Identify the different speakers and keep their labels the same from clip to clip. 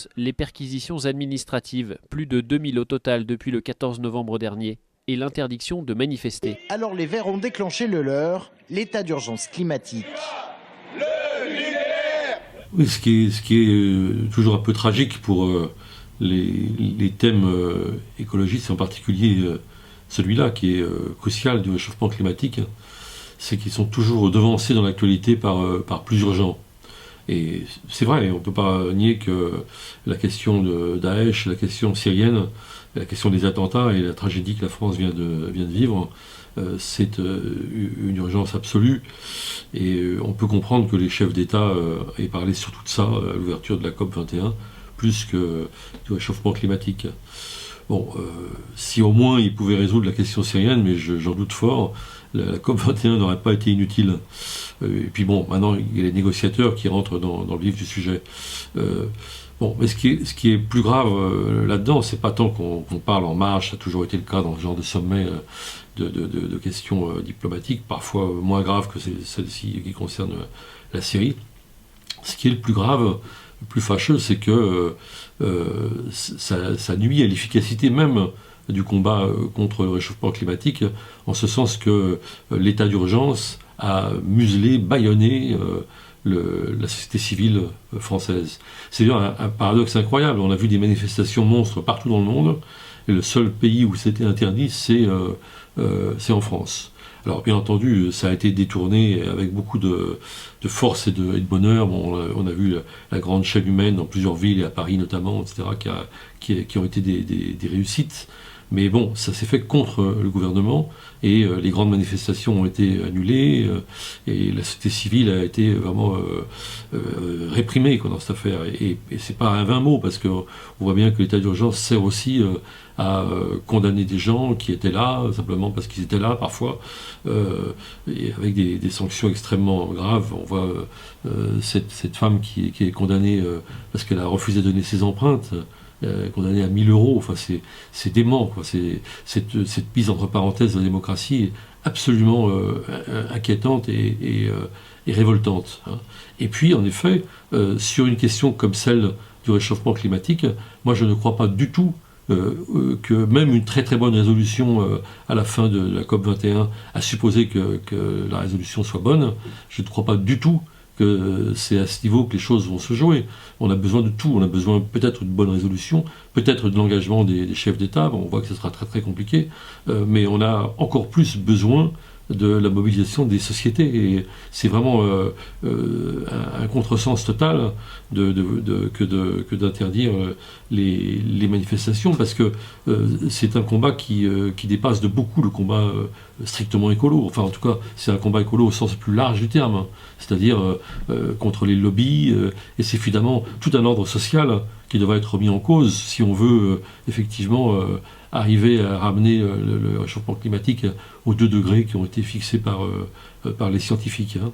Speaker 1: France, les perquisitions administratives, plus de 2000 au total depuis le 14 novembre dernier, et l'interdiction de manifester.
Speaker 2: Alors les Verts ont déclenché le leur, l'état d'urgence climatique.
Speaker 3: Oui, ce qui est toujours un peu tragique pour les thèmes écologistes, en particulier celui-là qui est crucial du réchauffement climatique, c'est qu'ils sont toujours devancés dans l'actualité par plusieurs gens. Et c'est vrai, on ne peut pas nier que la question de Daesh, la question syrienne, la question des attentats et la tragédie que la France vient de vivre, c'est une urgence absolue. Et on peut comprendre que les chefs d'État aient parlé surtout de ça à l'ouverture de la COP21, plus que du réchauffement climatique. Bon, si au moins ils pouvaient résoudre la question syrienne, mais j'en doute fort, la COP21 n'aurait pas été inutile. Et puis bon, maintenant il y a les négociateurs qui rentrent dans le vif du sujet. Bon, mais ce qui est plus grave là-dedans, c'est pas tant qu'on parle en marge, ça a toujours été le cas dans ce genre de sommet de questions diplomatiques, parfois moins graves que celle-ci qui concerne la Syrie. Ce qui est le plus grave, le plus fâcheux, c'est que ça nuit à l'efficacité même du combat contre le réchauffement climatique, en ce sens que l'état d'urgence a muselé, bâillonné la société civile française. C'est d'ailleurs un paradoxe incroyable. On a vu des manifestations monstres partout dans le monde, et le seul pays où c'était interdit, c'est en France. Alors bien entendu, ça a été détourné avec beaucoup de force et de bonheur. Bon, on a vu la grande chaîne humaine dans plusieurs villes, et à Paris notamment, etc., qui ont été des réussites. Mais bon, ça s'est fait contre le gouvernement, et les grandes manifestations ont été annulées, et la société civile a été vraiment réprimée dans cette affaire. Et c'est pas un vain mot, parce qu'on voit bien que l'état d'urgence sert aussi à condamner des gens qui étaient là, simplement parce qu'ils étaient là parfois, et avec des sanctions extrêmement graves. On voit cette femme qui est condamnée parce qu'elle a refusé de donner ses empreintes, condamné à 1000 euros. Enfin, c'est dément, quoi. Cette mise entre parenthèses de la démocratie est absolument inquiétante et révoltante. Hein. Et puis, en effet, sur une question comme celle du réchauffement climatique, moi je ne crois pas du tout que même une très très bonne résolution à la fin de la COP21, à supposer que la résolution soit bonne, je ne crois pas du tout que c'est à ce niveau que les choses vont se jouer. On a besoin de tout. On a besoin peut-être d'une bonne résolution, peut-être de l'engagement des chefs d'État. Bon, on voit que ce sera très très compliqué, mais on a encore plus besoin de la mobilisation des sociétés. Et c'est vraiment un contresens total que d'interdire les manifestations, parce que c'est un combat qui dépasse de beaucoup le combat strictement écolo. Enfin, en tout cas, c'est un combat écolo au sens plus large du terme, hein. C'est-à-dire contre les lobbies, et c'est finalement tout un ordre social qui devrait être remis en cause si on veut effectivement arriver à ramener le réchauffement climatique aux 2 degrés qui ont été fixés par les scientifiques. Hein.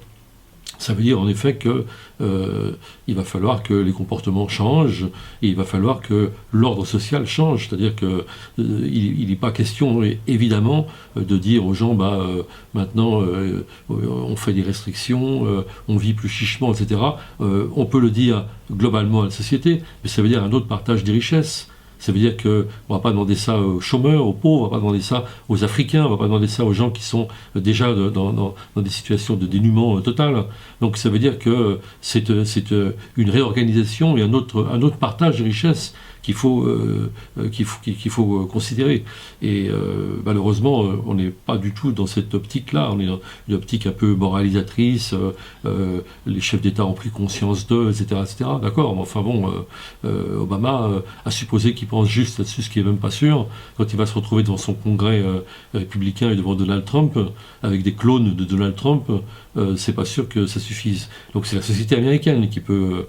Speaker 3: Ça veut dire en effet qu'il va falloir que les comportements changent, et il va falloir que l'ordre social change. C'est-à-dire qu'il n'est pas question, évidemment, de dire aux gens maintenant on fait des restrictions, on vit plus chichement, etc. On peut le dire globalement à la société, mais ça veut dire un autre partage des richesses. Ça veut dire qu'on ne va pas demander ça aux chômeurs, aux pauvres, on ne va pas demander ça aux Africains, on ne va pas demander ça aux gens qui sont déjà dans des situations de dénuement total. Donc ça veut dire que c'est une réorganisation et un autre partage de richesses qu'il faut considérer. Et malheureusement, on n'est pas du tout dans cette optique-là. On est dans une optique un peu moralisatrice. Les chefs d'État ont pris conscience d'eux, etc., etc. D'accord, mais enfin bon, Obama a supposé qu'il pense juste là-dessus, ce qui n'est même pas sûr. Quand il va se retrouver devant son congrès républicain et devant Donald Trump, avec des clones de Donald Trump, c'est pas sûr que ça suffise. Donc c'est la société américaine qui peut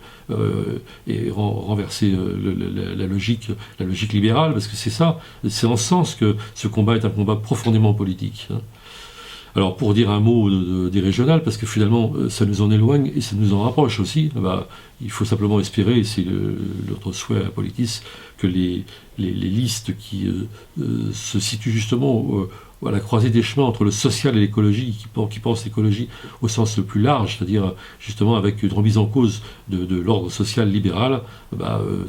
Speaker 3: renverser la logique libérale, parce que c'est ça, c'est en ce sens que ce combat est un combat profondément politique. Hein. Alors pour dire un mot des régionales, parce que finalement ça nous en éloigne et ça nous en rapproche aussi, il faut simplement espérer, et c'est notre souhait à Politis, que les listes qui se situent justement la croisée des chemins entre le social et l'écologie, qui pense l'écologie au sens le plus large, c'est-à-dire justement avec une remise en cause de l'ordre social libéral,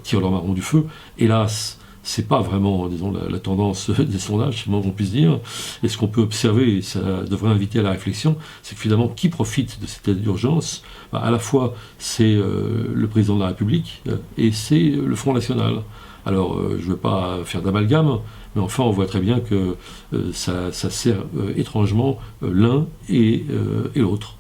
Speaker 3: tirent leur marron du feu. Hélas, c'est pas vraiment, disons, la tendance des sondages, c'est le moins qu'on puisse dire. Et ce qu'on peut observer, et ça devrait inviter à la réflexion, c'est que finalement, qui profite de cet état d'urgence ? À la fois, c'est le président de la République et c'est le Front National. Alors, je ne veux pas faire d'amalgame, mais enfin, on voit très bien que ça sert étrangement l'un et l'autre.